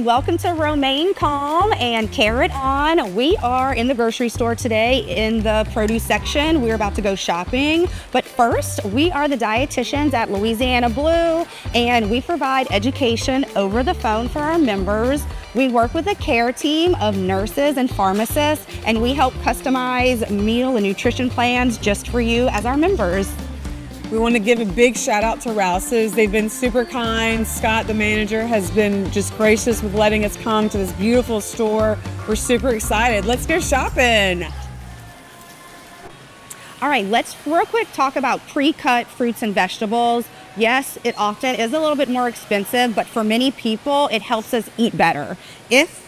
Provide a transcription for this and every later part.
welcome to Romaine Calm and Carrot On. We are in the grocery store today in the produce section. We're about to go shopping, but first, we are the dietitians at Louisiana Blue, and we provide education over the phone for our members. We work with a care team of nurses and pharmacists, and we help customize meal and nutrition plans just for you as our members. We want to give a big shout out to Rouse's. They've been super kind. Scott, the manager, has been just gracious with letting us come to this beautiful store. We're super excited. Let's go shopping. All right, let's real quick talk about pre-cut fruits and vegetables. Yes, it often is a little bit more expensive, but for many people, it helps us eat better. If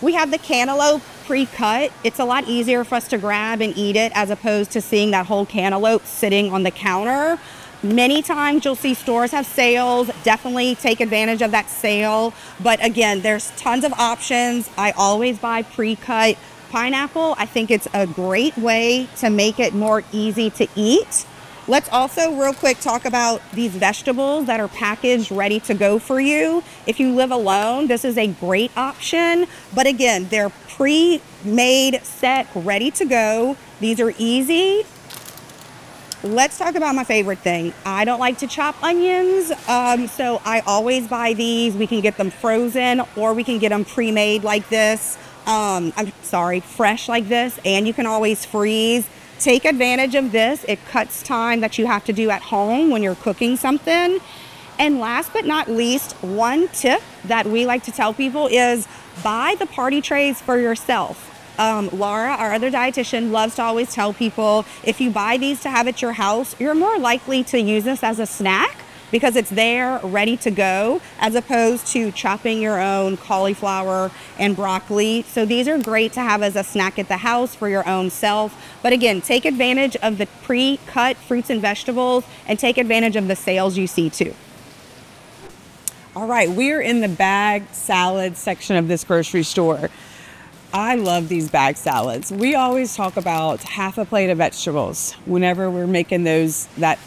we have the cantaloupe pre-cut, it's a lot easier for us to grab and eat it as opposed to seeing that whole cantaloupe sitting on the counter. Many times you'll see stores have sales. Definitely take advantage of that sale. But again, there's tons of options. I always buy pre-cut pineapple. I think it's a great way to make it more easy to eat. Let's also real quick talk about these vegetables that are packaged ready to go for you. If you live alone, this is a great option. But again, they're pre-made, set, ready to go. These are easy. Let's talk about my favorite thing. I don't like to chop onions, so I always buy these. We can get them frozen or we can get them pre-made like this. Fresh like this, and you can always freeze. Take advantage of this. It cuts time that you have to do at home when you're cooking something. And last but not least, one tip that we like to tell people is buy the party trays for yourself. Laura, our other dietitian, loves to always tell people if you buy these to have at your house, you're more likely to use this as a snack because it's there ready to go as opposed to chopping your own cauliflower and broccoli. So these are great to have as a snack at the house for your own self. But again, take advantage of the pre-cut fruits and vegetables and take advantage of the sales you see too. All right, we're in the bag salad section of this grocery store. I love these bag salads. We always talk about half a plate of vegetables whenever we're making that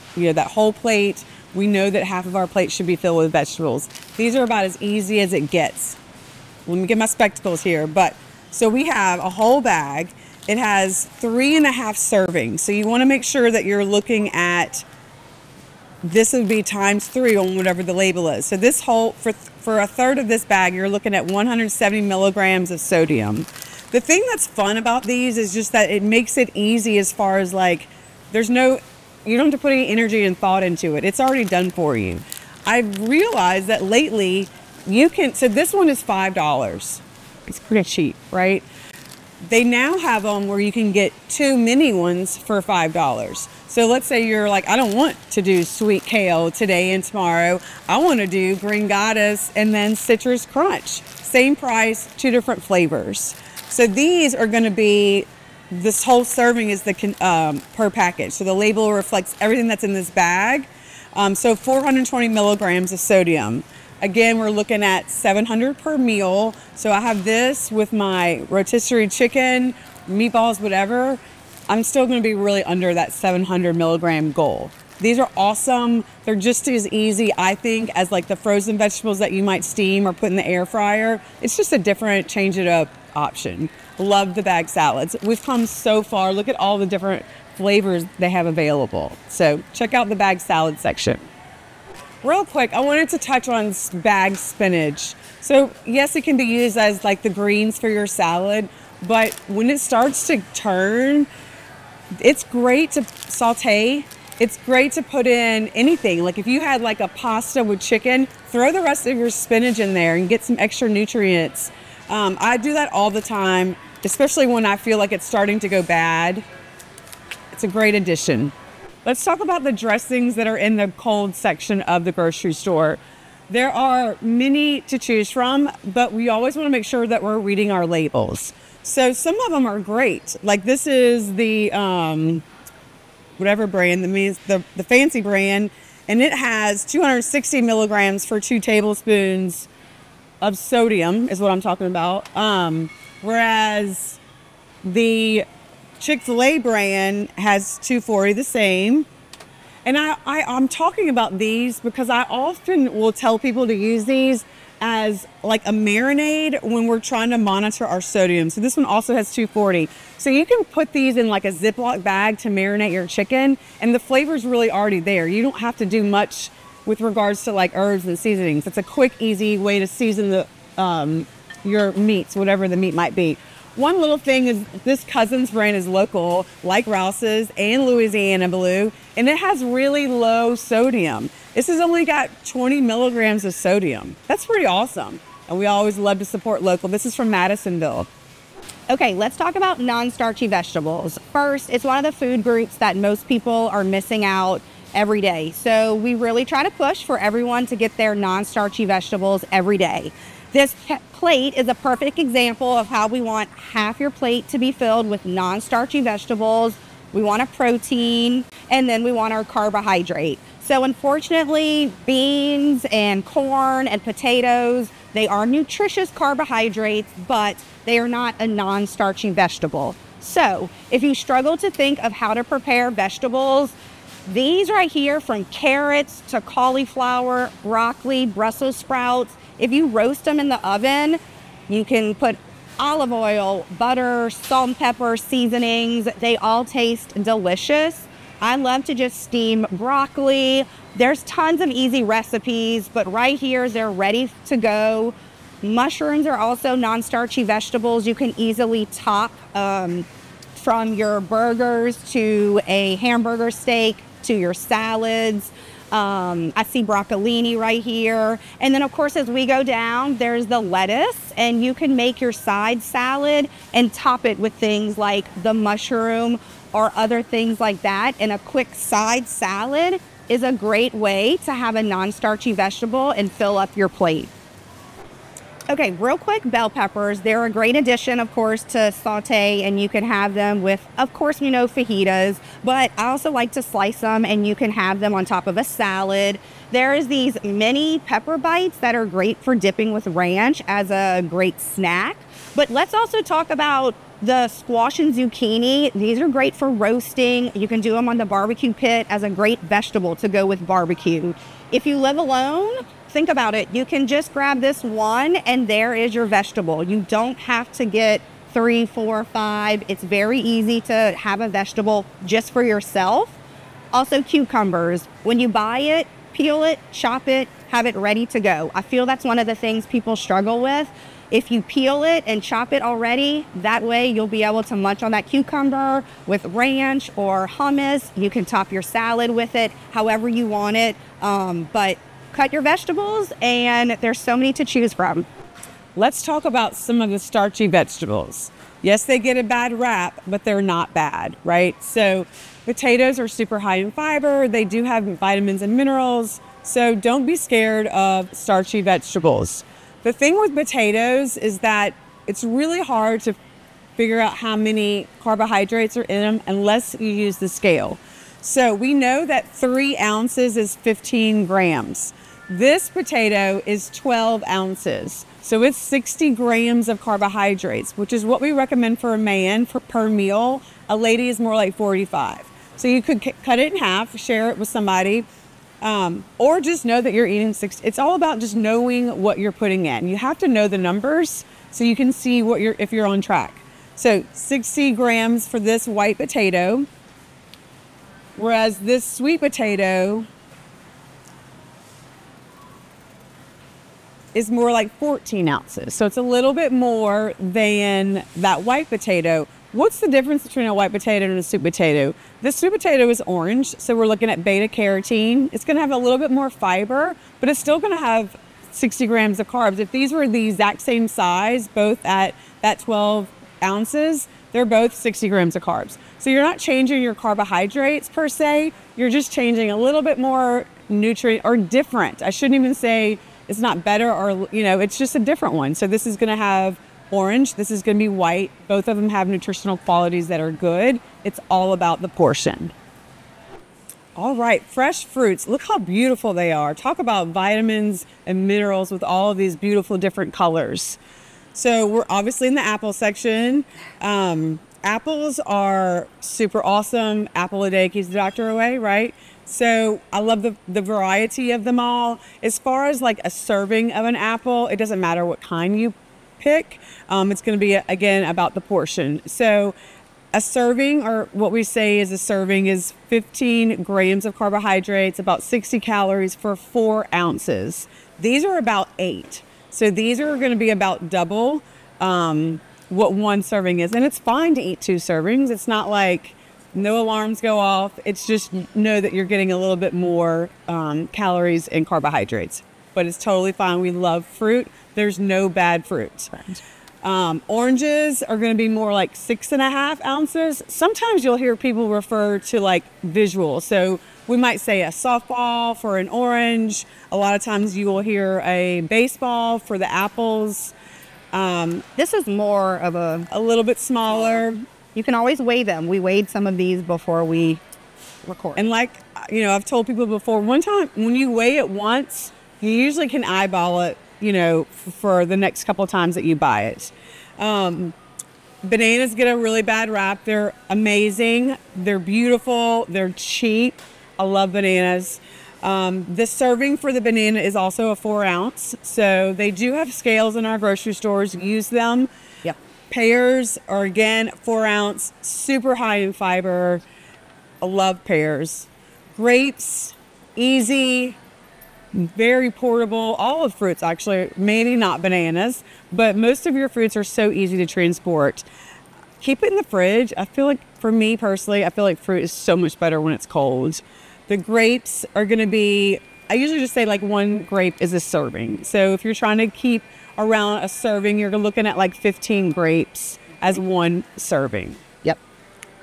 whole plate. We know that half of our plate should be filled with vegetables. These are about as easy as it gets. Let me get my spectacles here. So we have a whole bag. It has 3.5 servings. So you want to make sure that you're looking at, this would be ×3 on whatever the label is. So this whole, for a third of this bag, you're looking at 170 milligrams of sodium. The thing that's fun about these is just that it makes it easy as far as you don't have to put any energy and thought into it. It's already done for you. I've realized that lately so this one is $5. It's pretty cheap, right? They now have them where you can get 2 mini ones for $5. So let's say you're like, I don't want to do sweet kale today and tomorrow. I want to do green goddess and then citrus crunch. Same price, 2 different flavors. So these are going to be, this whole serving is per package. So the label reflects everything that's in this bag. So 420 milligrams of sodium. Again, we're looking at 700 per meal. So I have this with my rotisserie chicken, meatballs, whatever. I'm still going to be really under that 700 milligram goal. These are awesome. They're just as easy, I think, as like the frozen vegetables that you might steam or put in the air fryer. It's just a different change it up option. Love the bag salads. We've come so far. Look at all the different flavors they have available. So check out the bag salad section. Real quick, I wanted to touch on bag spinach. So yes, it can be used as like the greens for your salad, but when it starts to turn, it's great to saute. It's great to put in anything. Like if you had like a pasta with chicken, throw the rest of your spinach in there and get some extra nutrients. I do that all the time, especially when I feel like it's starting to go bad. It's a great addition. Let's talk about the dressings that are in the cold section of the grocery store. There are many to choose from, but we always want to make sure that we're reading our labels. So some of them are great. Like this is the whatever brand, that means the fancy brand, and it has 260 milligrams for 2 tablespoons of sodium is what I'm talking about. Whereas the Chick-fil-A brand has 240, the same. And I'm talking about these because I often will tell people to use these as like a marinade when we're trying to monitor our sodium. So this one also has 240. So you can put these in like a Ziploc bag to marinate your chicken, and the flavor's really already there. You don't have to do much with regards to like herbs and seasonings. It's a quick, easy way to season the your meats, whatever the meat might be. One little thing is this Cousin's brand is local, like Rouse's and Louisiana Blue, and it has really low sodium. This has only got 20 milligrams of sodium. That's pretty awesome. And we always love to support local. This is from Madisonville. Okay, let's talk about non-starchy vegetables. First, it's one of the food groups that most people are missing out every day. So we really try to push for everyone to get their non-starchy vegetables every day. This plate is a perfect example of how we want half your plate to be filled with non-starchy vegetables. We want a protein, and then we want our carbohydrate. So unfortunately, beans and corn and potatoes, they are nutritious carbohydrates, but they are not a non-starchy vegetable. So if you struggle to think of how to prepare vegetables, these right here, from carrots to cauliflower, broccoli, Brussels sprouts, if you roast them in the oven, you can put olive oil, butter, salt and pepper, seasonings. They all taste delicious. I love to just steam broccoli. There's tons of easy recipes, but right here, they're ready to go. Mushrooms are also non-starchy vegetables. You can easily top from your burgers to a hamburger steak to your salads. I see broccolini right here. And then of course, as we go down, there's the lettuce, and you can make your side salad and top it with things like the mushroom or other things like that. And a quick side salad is a great way to have a non-starchy vegetable and fill up your plate. Okay, real quick, bell peppers. They're a great addition, of course, to saute, and you can have them with, of course, we know fajitas, but I also like to slice them, and you can have them on top of a salad. There's these mini pepper bites that are great for dipping with ranch as a great snack. But let's also talk about the squash and zucchini. These are great for roasting. You can do them on the barbecue pit as a great vegetable to go with barbecue. If you live alone, think about it. You can just grab this one and there is your vegetable. You don't have to get 3, 4, 5. It's very easy to have a vegetable just for yourself. Also cucumbers. When you buy it, peel it, chop it, have it ready to go. I feel that's one of the things people struggle with. If you peel it and chop it already, that way you'll be able to munch on that cucumber with ranch or hummus. You can top your salad with it however you want it. But cut your vegetables, and there's so many to choose from. Let's talk about some of the starchy vegetables. Yes, they get a bad rap, but they're not bad, right? So potatoes are super high in fiber. They do have vitamins and minerals. So don't be scared of starchy vegetables. The thing with potatoes is that it's really hard to figure out how many carbohydrates are in them unless you use the scale. So we know that 3 ounces is 15 grams. This potato is 12 ounces. So it's 60 grams of carbohydrates, which is what we recommend for a man per meal. A lady is more like 45. So you could cut it in half, share it with somebody, or just know that you're eating 60. It's all about just knowing what you're putting in. You have to know the numbers so you can see what if you're on track. So 60 grams for this white potato, whereas this sweet potato is more like 14 ounces. So it's a little bit more than that white potato. What's the difference between a white potato and a sweet potato? The sweet potato is orange, so we're looking at beta carotene. It's gonna have a little bit more fiber, but it's still gonna have 60 grams of carbs. If these were the exact same size, both at that 12 ounces, they're both 60 grams of carbs. So you're not changing your carbohydrates per se, you're just changing a little bit more nutrient, or different. I shouldn't even say it's not better, or, you know, it's just a different one. So this is gonna have orange, this is gonna be white. Both of them have nutritional qualities that are good. It's all about the portion. All right, fresh fruits. Look how beautiful they are. Talk about vitamins and minerals with all of these beautiful different colors. So we're obviously in the apple section. Apples are super awesome. Apple a day keeps the doctor away, right? So I love the variety of them all. As far as like a serving of an apple, it doesn't matter what kind you pick. It's going to be, again, about the portion. So a serving, or what we say is a serving, is 15 grams of carbohydrates, about 60 calories for 4 ounces. These are about 8. So these are going to be about double what one serving is. And it's fine to eat 2 servings. It's not like no alarms go off. It's just know that you're getting a little bit more calories and carbohydrates. But it's totally fine. We love fruit. There's no bad fruit. Oranges are going to be more like 6.5 ounces. Sometimes you'll hear people refer to like visual. So we might say a softball for an orange. A lot of times you will hear a baseball for the apples. This is more of a little bit smaller. You can always weigh them. We weighed some of these before we record. And like, you know, I've told people before, one time when you weigh it once, you usually can eyeball it, you know, for the next couple of times that you buy it. Bananas get a really bad rap. They're amazing. They're beautiful. They're cheap. I love bananas. The serving for the banana is also a 4 ounce. So they do have scales in our grocery stores. Use them. Yep. Pears are, again, 4 ounce, super high in fiber. I love pears. Grapes, easy, very portable. All of fruits, actually, maybe not bananas, but most of your fruits are so easy to transport. Keep it in the fridge. I feel like, for me personally, I feel like fruit is so much better when it's cold. The grapes are going to be, I usually just say like 1 grape is a serving. So if you're trying to keep around a serving, you're looking at like 15 grapes as 1 serving. Yep.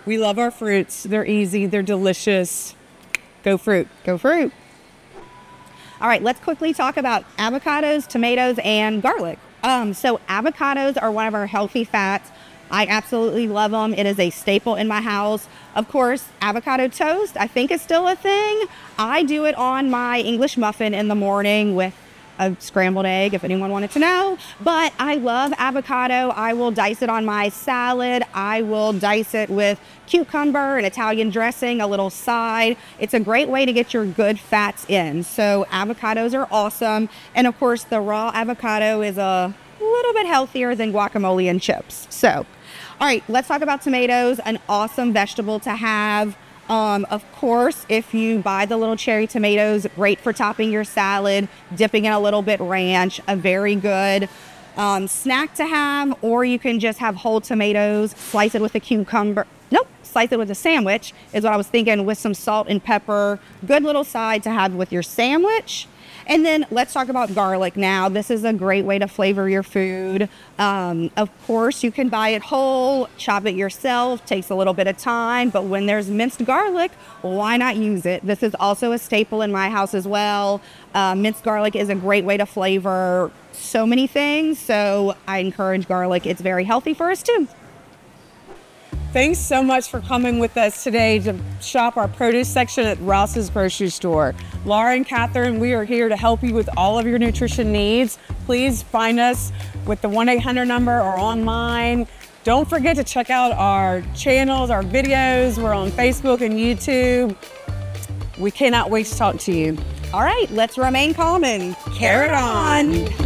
We love our fruits. They're easy. They're delicious. Go fruit. Go fruit. All right, let's quickly talk about avocados, tomatoes, and garlic. So avocados are one of our healthy fats. I absolutely love them. It is a staple in my house. Of course, avocado toast, I think is still a thing. I do it on my English muffin in the morning with a scrambled egg, if anyone wanted to know. But I love avocado. I will dice it on my salad. I will dice it with cucumber and Italian dressing, a little side. It's a great way to get your good fats in. So avocados are awesome. And of course, the raw avocado is a little bit healthier than guacamole and chips. So, all right, let's talk about tomatoes, an awesome vegetable to have. Of course, if you buy the little cherry tomatoes, great for topping your salad, dipping in a little bit ranch, a very good snack to have, or you can just have whole tomatoes, slice it with a cucumber. Nope, slice it with a sandwich is what I was thinking, with some salt and pepper. Good little side to have with your sandwich. And then let's talk about garlic now. This is a great way to flavor your food. Of course, you can buy it whole, chop it yourself, takes a little bit of time, but when there's minced garlic, why not use it? This is also a staple in my house as well. Minced garlic is a great way to flavor so many things, so I encourage garlic. It's very healthy for us too. Thanks so much for coming with us today to shop our produce section at Rouse's grocery store. Laura and Catherine, we are here to help you with all of your nutrition needs. Please find us with the 1-800 number or online. Don't forget to check out our channels, our videos. We're on Facebook and YouTube. We cannot wait to talk to you. All right, let's remain calm and carrot on.